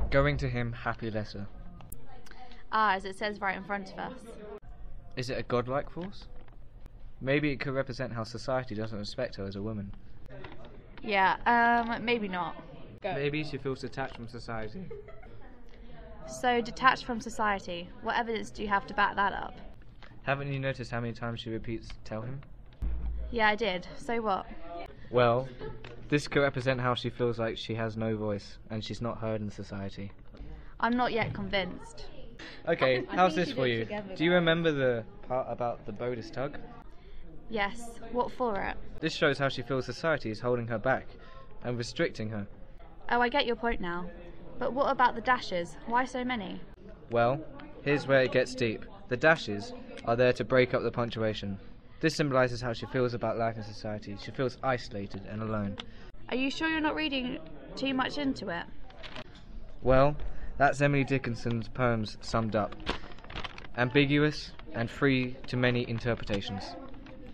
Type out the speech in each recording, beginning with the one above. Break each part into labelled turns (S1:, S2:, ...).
S1: Going to him, happy letter.
S2: Ah, as it says right in front of us.
S1: Is it a godlike force? Maybe it could represent how society doesn't respect her as a woman.
S2: Yeah, maybe not.
S1: Maybe she feels detached from society.
S2: So, detached from society, what evidence do you have to back that up?
S1: Haven't you noticed how many times she repeats, tell him?
S2: Yeah, I did. So what?
S1: Well, this could represent how she feels like she has no voice and she's not heard in society.
S2: I'm not yet convinced.
S1: Okay, how's this for you? Do you remember the part about the Bodis tug?
S2: Yes, what for it?
S1: This shows how she feels society is holding her back and restricting her.
S2: Oh, I get your point now. But what about the dashes? Why so many?
S1: Well, here's where it gets deep. The dashes are there to break up the punctuation. This symbolises how she feels about life in society. She feels isolated and alone.
S2: Are you sure you're not reading too much into it?
S1: Well, that's Emily Dickinson's poems summed up. Ambiguous and free to many interpretations.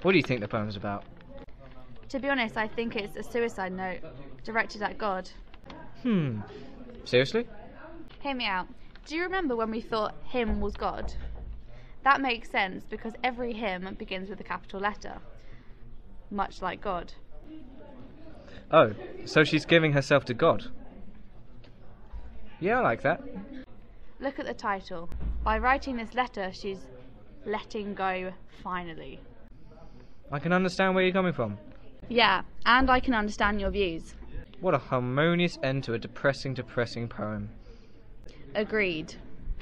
S1: What do you think the poem's about?
S2: To be honest, I think it's a suicide note directed at God.
S1: Seriously?
S2: Hear me out. Do you remember when we thought him was God? That makes sense because every hymn begins with a capital letter, much like God.
S1: Oh, so she's giving herself to God? Yeah, I like that.
S2: Look at the title. By writing this letter, she's letting go finally.
S1: I can understand where you're coming from.
S2: Yeah, and I can understand your views.
S1: What a harmonious end to a depressing poem.
S2: Agreed.